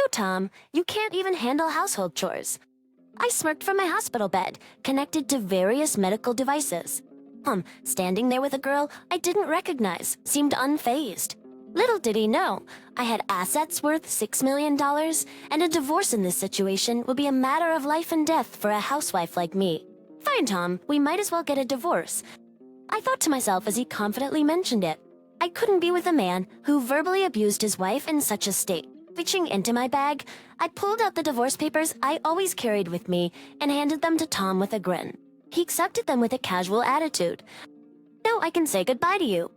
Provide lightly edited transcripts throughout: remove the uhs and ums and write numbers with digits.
you, Tom. You can't even handle household chores." I smirked from my hospital bed, connected to various medical devices. Standing there with a girl I didn't recognize, seemed unfazed. Little did he know, I had assets worth $6 million, and a divorce in this situation would be a matter of life and death for a housewife like me. "Fine, Tom, we might as well get a divorce," I thought to myself as he confidently mentioned it. I couldn't be with a man who verbally abused his wife in such a state. Reaching into my bag, I pulled out the divorce papers I always carried with me and handed them to Tom with a grin. He accepted them with a casual attitude. "Now I can say goodbye to you.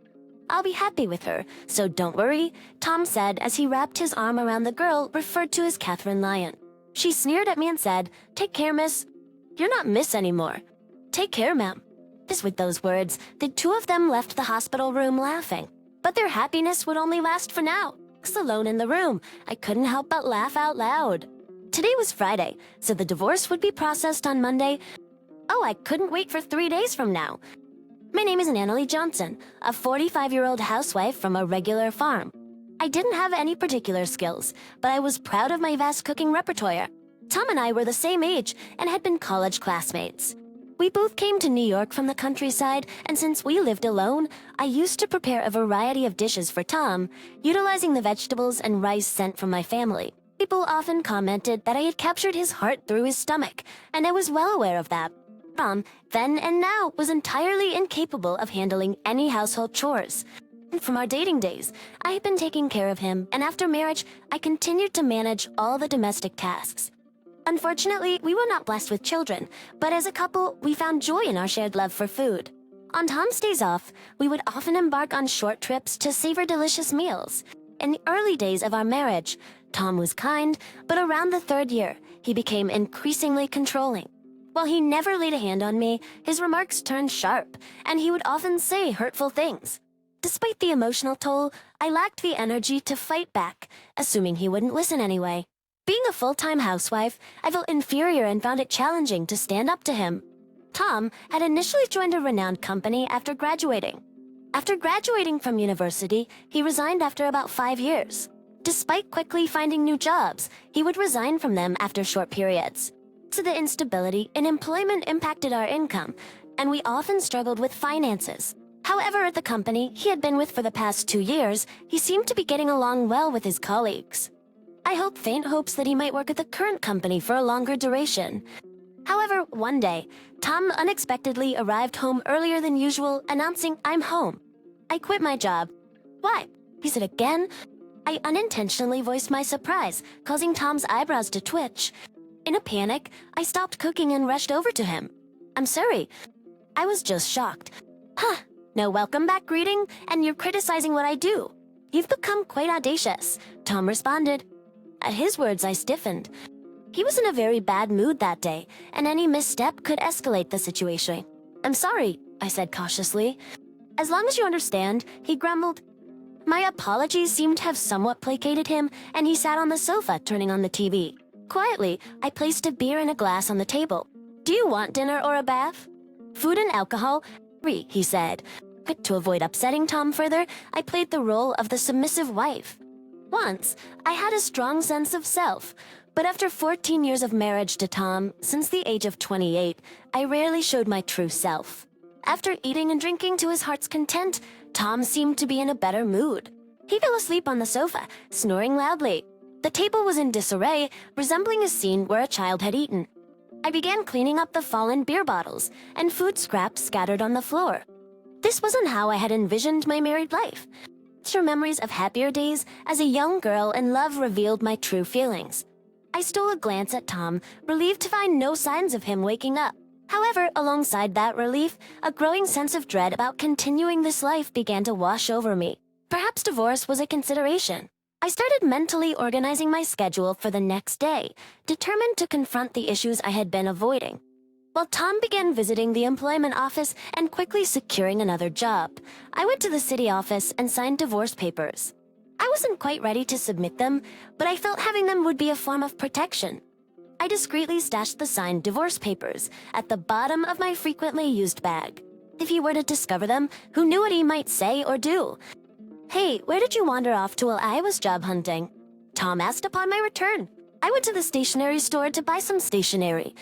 I'll be happy with her, so don't worry," Tom said as he wrapped his arm around the girl referred to as Catherine Lyon. She sneered at me and said, "Take care, miss." "You're not miss anymore." "Take care, ma'am." With those words, the two of them left the hospital room laughing. But their happiness would only last for now. Alone in the room, I couldn't help but laugh out loud. Today was Friday, so the divorce would be processed on Monday. Oh, I couldn't wait for 3 days from now. My name is Annalie Johnson, a 45-year-old housewife from a regular farm. I didn't have any particular skills, but I was proud of my vast cooking repertoire. Tom and I were the same age and had been college classmates. We both came to New York from the countryside, and since we lived alone, I used to prepare a variety of dishes for Tom, utilizing the vegetables and rice sent from my family. People often commented that I had captured his heart through his stomach, and I was well aware of that. Tom, then and now, was entirely incapable of handling any household chores. From our dating days, I had been taking care of him, and after marriage, I continued to manage all the domestic tasks. Unfortunately, we were not blessed with children, but as a couple, we found joy in our shared love for food. On Tom's days off, we would often embark on short trips to savor delicious meals. In the early days of our marriage, Tom was kind, but around the 3rd year, he became increasingly controlling. While he never laid a hand on me, his remarks turned sharp, and he would often say hurtful things. Despite the emotional toll, I lacked the energy to fight back, assuming he wouldn't listen anyway. Being a full-time housewife, I felt inferior and found it challenging to stand up to him. Tom had initially joined a renowned company after graduating. After graduating from university, he resigned after about 5 years. Despite quickly finding new jobs, he would resign from them after short periods. So the instability in employment impacted our income, and we often struggled with finances. However, at the company he had been with for the past 2 years, he seemed to be getting along well with his colleagues. I hoped faint hopes that he might work at the current company for a longer duration. However, one day, Tom unexpectedly arrived home earlier than usual, announcing, "I'm home." I quit my job. "Why?" he said again. I unintentionally voiced my surprise, causing Tom's eyebrows to twitch. In a panic, I stopped cooking and rushed over to him. "I'm sorry." I was just shocked. "Huh, no welcome back greeting, and you're criticizing what I do. You've become quite audacious," Tom responded. At his words, I stiffened. He was in a very bad mood that day, and any misstep could escalate the situation. "I'm sorry," I said cautiously. "As long as you understand," he grumbled. My apologies seemed to have somewhat placated him, and he sat on the sofa, turning on the TV. Quietly, I placed a beer and a glass on the table. "Do you want dinner or a bath?" "Food and alcohol," he said. To avoid upsetting Tom further, I played the role of the submissive wife. Once, I had a strong sense of self, but after 14 years of marriage to Tom, since the age of 28, I rarely showed my true self. After eating and drinking to his heart's content, Tom seemed to be in a better mood. He fell asleep on the sofa, snoring loudly. The table was in disarray, resembling a scene where a child had eaten. I began cleaning up the fallen beer bottles and food scraps scattered on the floor. This wasn't how I had envisioned my married life. Through memories of happier days as a young girl and love revealed my true feelings. I stole a glance at Tom, relieved to find no signs of him waking up. However, alongside that relief, a growing sense of dread about continuing this life began to wash over me. Perhaps divorce was a consideration. I started mentally organizing my schedule for the next day, determined to confront the issues I had been avoiding. While Tom began visiting the employment office and quickly securing another job, I went to the city office and signed divorce papers. I wasn't quite ready to submit them, but I felt having them would be a form of protection. I discreetly stashed the signed divorce papers at the bottom of my frequently used bag. If he were to discover them, who knew what he might say or do? "Hey, where did you wander off to while I was job hunting?" Tom asked upon my return. I went to the stationery store to buy some stationery.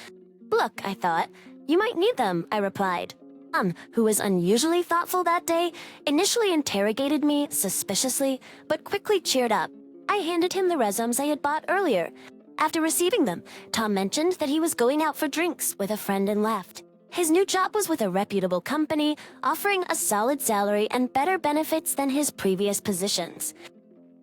Look, I thought, you might need them, I replied. Tom, who was unusually thoughtful that day, initially interrogated me suspiciously, but quickly cheered up. I handed him the resumes I had bought earlier. After receiving them, Tom mentioned that he was going out for drinks with a friend and left. His new job was with a reputable company, offering a solid salary and better benefits than his previous positions.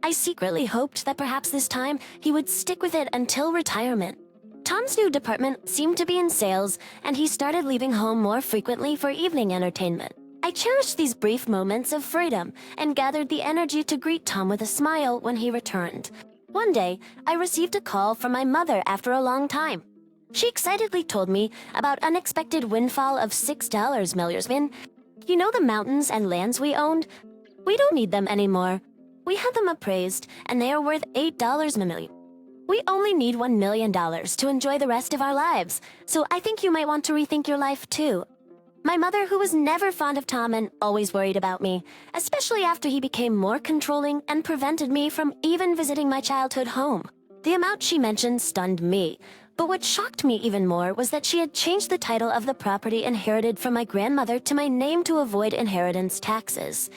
I secretly hoped that perhaps this time he would stick with it until retirement. Tom's new department seemed to be in sales, and he started leaving home more frequently for evening entertainment. I cherished these brief moments of freedom and gathered the energy to greet Tom with a smile when he returned. One day, I received a call from my mother after a long time. She excitedly told me about unexpected windfall of $6 million. You know the mountains and lands we owned? We don't need them anymore. We had them appraised, and they are worth $8 million. We only need $1 million to enjoy the rest of our lives, so I think you might want to rethink your life too. My mother, who was never fond of Tom and always worried about me, especially after he became more controlling and prevented me from even visiting my childhood home. The amount she mentioned stunned me, but what shocked me even more was that she had changed the title of the property inherited from my grandmother to my name to avoid inheritance taxes.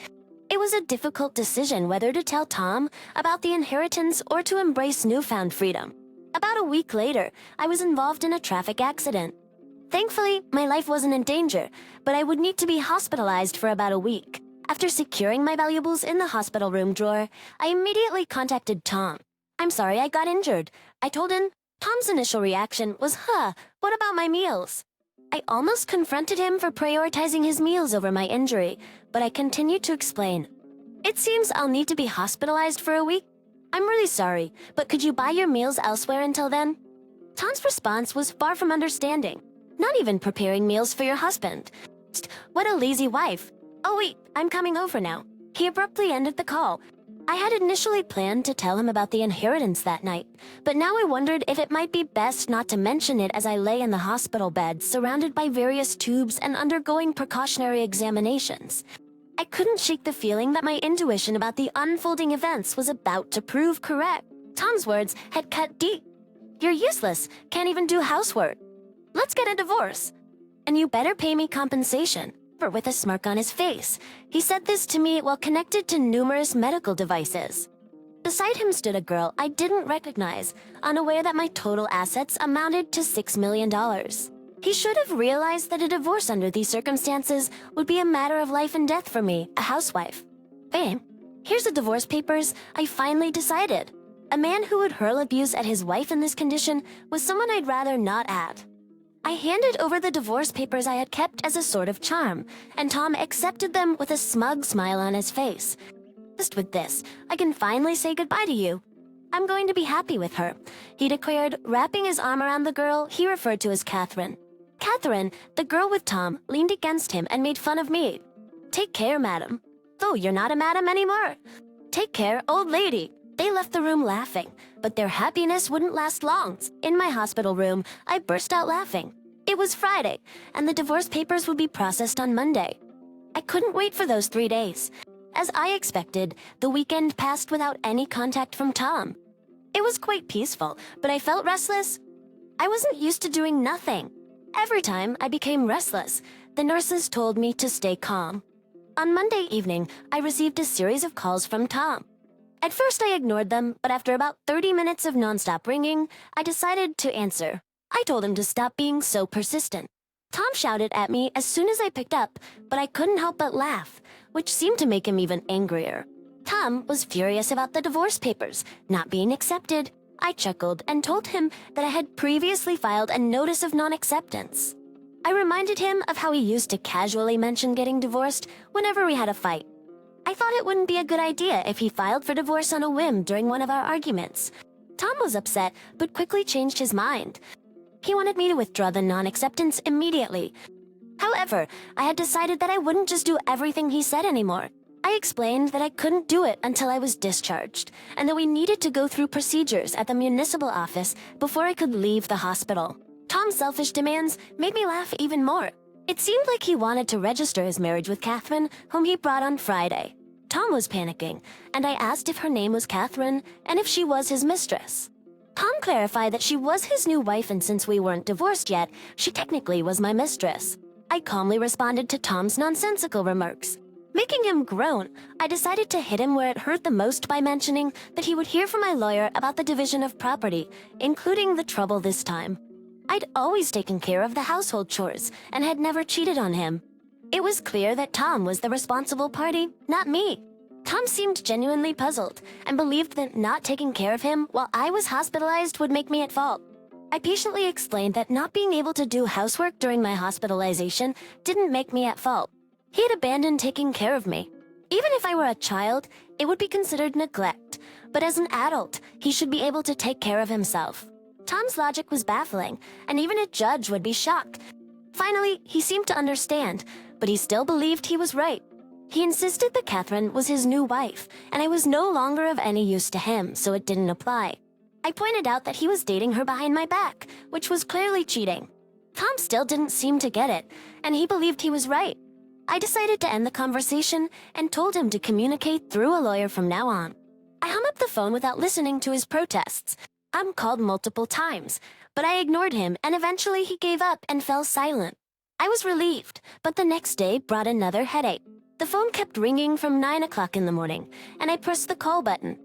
It was a difficult decision whether to tell Tom about the inheritance or to embrace newfound freedom. About a week later, I was involved in a traffic accident. Thankfully, my life wasn't in danger, but I would need to be hospitalized for about a week. After securing my valuables in the hospital room drawer, I immediately contacted Tom. I'm sorry I got injured, I told him. Tom's initial reaction was, what about my meals? I almost confronted him for prioritizing his meals over my injury, but I continued to explain. It seems I'll need to be hospitalized for a week. I'm really sorry, but could you buy your meals elsewhere until then? Tom's response was far from understanding. Not even preparing meals for your husband. What a lazy wife. Oh wait, I'm coming over now. He abruptly ended the call. I had initially planned to tell him about the inheritance that night, but now I wondered if it might be best not to mention it as I lay in the hospital bed, surrounded by various tubes and undergoing precautionary examinations. I couldn't shake the feeling that my intuition about the unfolding events was about to prove correct. Tom's words had cut deep. You're useless, can't even do housework. Let's get a divorce. And you better pay me compensation. With a smirk on his face. He said this to me while connected to numerous medical devices. Beside him stood a girl I didn't recognize, unaware that my total assets amounted to $6 million. He should have realized that a divorce under these circumstances would be a matter of life and death for me, a housewife. Babe, here's the divorce papers. I finally decided. A man who would hurl abuse at his wife in this condition was someone I'd rather not at. I handed over the divorce papers I had kept as a sort of charm, and Tom accepted them with a smug smile on his face. Just with this, I can finally say goodbye to you. I'm going to be happy with her, he declared, wrapping his arm around the girl he referred to as Catherine. Catherine, the girl with Tom, leaned against him and made fun of me. Take care, madam. Oh, you're not a madam anymore. Take care, old lady. They left the room laughing, but their happiness wouldn't last long. In my hospital room, I burst out laughing. It was Friday, and the divorce papers would be processed on Monday. I couldn't wait for those 3 days. As I expected, the weekend passed without any contact from Tom. It was quite peaceful, but I felt restless. I wasn't used to doing nothing. Every time I became restless, the nurses told me to stay calm. On Monday evening, I received a series of calls from Tom. At first I ignored them, but after about 30 minutes of nonstop ringing, I decided to answer. I told him to stop being so persistent. Tom shouted at me as soon as I picked up, but I couldn't help but laugh, which seemed to make him even angrier. Tom was furious about the divorce papers not being accepted. I chuckled and told him that I had previously filed a notice of non-acceptance. I reminded him of how he used to casually mention getting divorced whenever we had a fight. I thought it wouldn't be a good idea if he filed for divorce on a whim during one of our arguments. Tom was upset, but quickly changed his mind. He wanted me to withdraw the non-acceptance immediately. However, I had decided that I wouldn't just do everything he said anymore. I explained that I couldn't do it until I was discharged, and that we needed to go through procedures at the municipal office before I could leave the hospital. Tom's selfish demands made me laugh even more. It seemed like he wanted to register his marriage with Catherine, whom he brought on Friday. Tom was panicking, and I asked if her name was Catherine and if she was his mistress. Tom clarified that she was his new wife, and since we weren't divorced yet, she technically was my mistress. I calmly responded to Tom's nonsensical remarks. Making him groan, I decided to hit him where it hurt the most by mentioning that he would hear from my lawyer about the division of property, including the trouble this time. I'd always taken care of the household chores and had never cheated on him. It was clear that Tom was the responsible party, not me. Tom seemed genuinely puzzled and believed that not taking care of him while I was hospitalized would make me at fault. I patiently explained that not being able to do housework during my hospitalization didn't make me at fault. He had abandoned taking care of me. Even if I were a child, it would be considered neglect, but as an adult, he should be able to take care of himself. Tom's logic was baffling, and even a judge would be shocked. Finally, he seemed to understand, but he still believed he was right. He insisted that Catherine was his new wife, and I was no longer of any use to him, so it didn't apply. I pointed out that he was dating her behind my back, which was clearly cheating. Tom still didn't seem to get it, and he believed he was right. I decided to end the conversation and told him to communicate through a lawyer from now on. I hung up the phone without listening to his protests. I'm called multiple times, but I ignored him, and eventually he gave up and fell silent. I was relieved, but the next day brought another headache. The phone kept ringing from 9 o'clock in the morning, and I pressed the call button.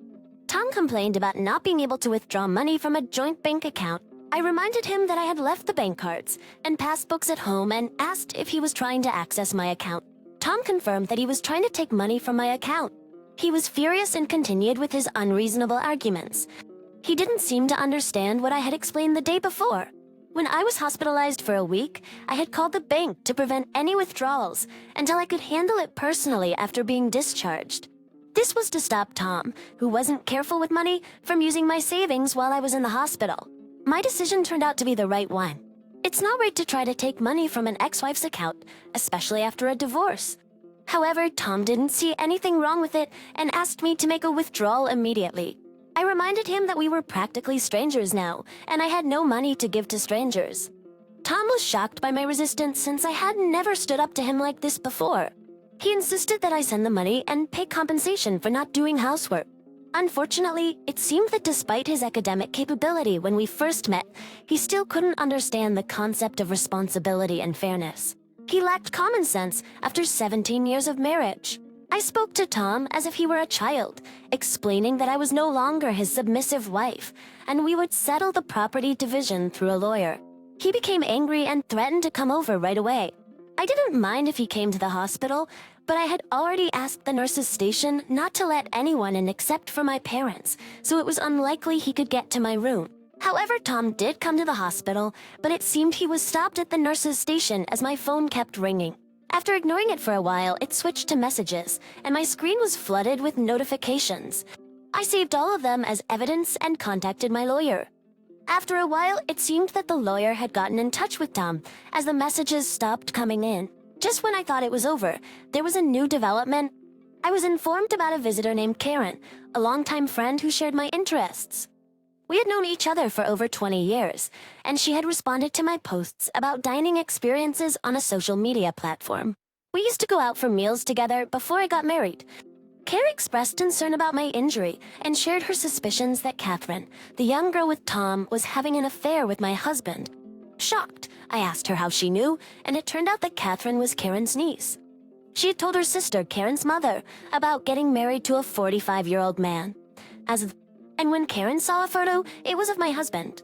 Tom complained about not being able to withdraw money from a joint bank account. I reminded him that I had left the bank cards and passbooks at home and asked if he was trying to access my account. Tom confirmed that he was trying to take money from my account. He was furious and continued with his unreasonable arguments. He didn't seem to understand what I had explained the day before. When I was hospitalized for a week, I had called the bank to prevent any withdrawals until I could handle it personally after being discharged. This was to stop Tom, who wasn't careful with money, from using my savings while I was in the hospital. My decision turned out to be the right one. It's not right to try to take money from an ex-wife's account, especially after a divorce. However, Tom didn't see anything wrong with it and asked me to make a withdrawal immediately. I reminded him that we were practically strangers now, and I had no money to give to strangers. Tom was shocked by my resistance since I had never stood up to him like this before. He insisted that I send the money and pay compensation for not doing housework. Unfortunately, it seemed that despite his academic capability when we first met, he still couldn't understand the concept of responsibility and fairness. He lacked common sense after 17 years of marriage. I spoke to Tom as if he were a child, explaining that I was no longer his submissive wife, and we would settle the property division through a lawyer. He became angry and threatened to come over right away. I didn't mind if he came to the hospital, but I had already asked the nurse's station not to let anyone in except for my parents, so it was unlikely he could get to my room. However, Tom did come to the hospital, but it seemed he was stopped at the nurse's station as my phone kept ringing. After ignoring it for a while, it switched to messages, and my screen was flooded with notifications. I saved all of them as evidence and contacted my lawyer. After a while, it seemed that the lawyer had gotten in touch with Tom, as the messages stopped coming in. Just when I thought it was over, there was a new development. I was informed about a visitor named Karen, a longtime friend who shared my interests. We had known each other for over 20 years, and she had responded to my posts about dining experiences on a social media platform. We used to go out for meals together before I got married. Karen expressed concern about my injury and shared her suspicions that Catherine, the young girl with Tom, was having an affair with my husband. Shocked, I asked her how she knew, and it turned out that Catherine was Karen's niece. She had told her sister, Karen's mother, about getting married to a 45-year-old man. And when Karen saw a photo, it was of my husband.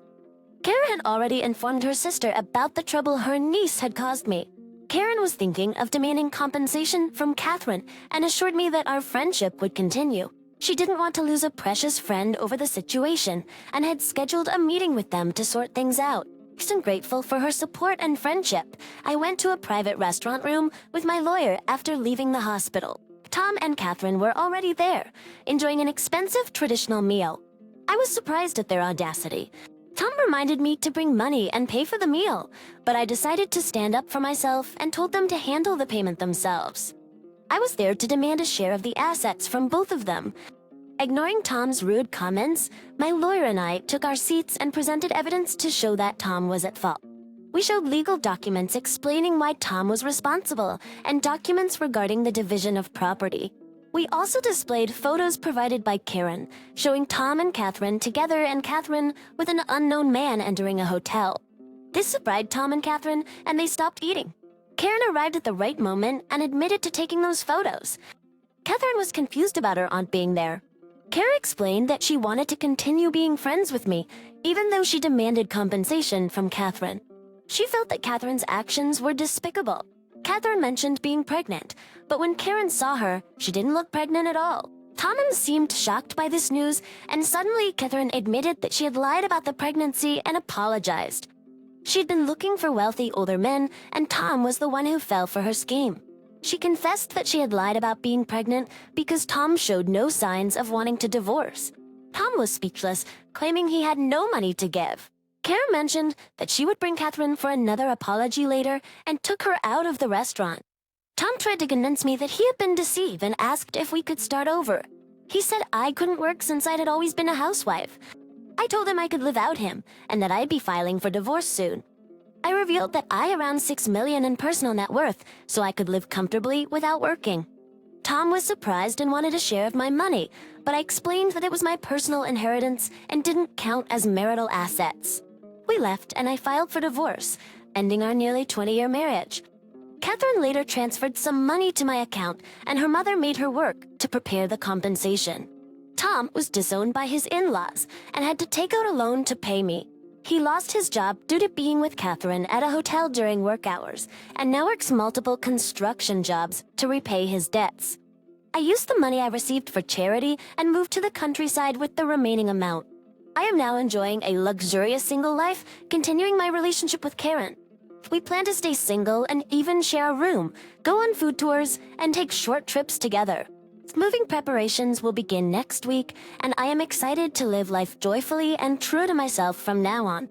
Karen had already informed her sister about the trouble her niece had caused me. Karen was thinking of demanding compensation from Catherine and assured me that our friendship would continue. She didn't want to lose a precious friend over the situation and had scheduled a meeting with them to sort things out. And grateful for her support and friendship, I went to a private restaurant room with my lawyer after leaving the hospital. Tom and Catherine were already there, enjoying an expensive traditional meal. I was surprised at their audacity. Tom reminded me to bring money and pay for the meal, but I decided to stand up for myself and told them to handle the payment themselves. I was there to demand a share of the assets from both of them. Ignoring Tom's rude comments, my lawyer and I took our seats and presented evidence to show that Tom was at fault. We showed legal documents explaining why Tom was responsible and documents regarding the division of property. We also displayed photos provided by Karen, showing Tom and Catherine together and Catherine with an unknown man entering a hotel. This surprised Tom and Catherine, and they stopped eating. Karen arrived at the right moment and admitted to taking those photos. Catherine was confused about her aunt being there. Karen explained that she wanted to continue being friends with me, even though she demanded compensation from Catherine. She felt that Catherine's actions were despicable. Catherine mentioned being pregnant, but when Karen saw her, she didn't look pregnant at all. Tom seemed shocked by this news, and suddenly Catherine admitted that she had lied about the pregnancy and apologized. She'd been looking for wealthy older men, and Tom was the one who fell for her scheme. She confessed that she had lied about being pregnant because Tom showed no signs of wanting to divorce. Tom was speechless, claiming he had no money to give. Karen mentioned that she would bring Catherine for another apology later and took her out of the restaurant. Tom tried to convince me that he had been deceived and asked if we could start over. He said I couldn't work since I had always been a housewife. I told him I could live without him and that I'd be filing for divorce soon. I revealed that I had around $6 million in personal net worth, so I could live comfortably without working. Tom was surprised and wanted a share of my money, but I explained that it was my personal inheritance and didn't count as marital assets. We left and I filed for divorce, ending our nearly 20-year marriage. Catherine later transferred some money to my account, and her mother made her work to prepare the compensation. Tom was disowned by his in-laws and had to take out a loan to pay me. He lost his job due to being with Catherine at a hotel during work hours and now works multiple construction jobs to repay his debts. I used the money I received for charity and moved to the countryside with the remaining amount. I am now enjoying a luxurious single life, continuing my relationship with Karen. We plan to stay single and even share a room, go on food tours, and take short trips together. Moving preparations will begin next week, and I am excited to live life joyfully and true to myself from now on.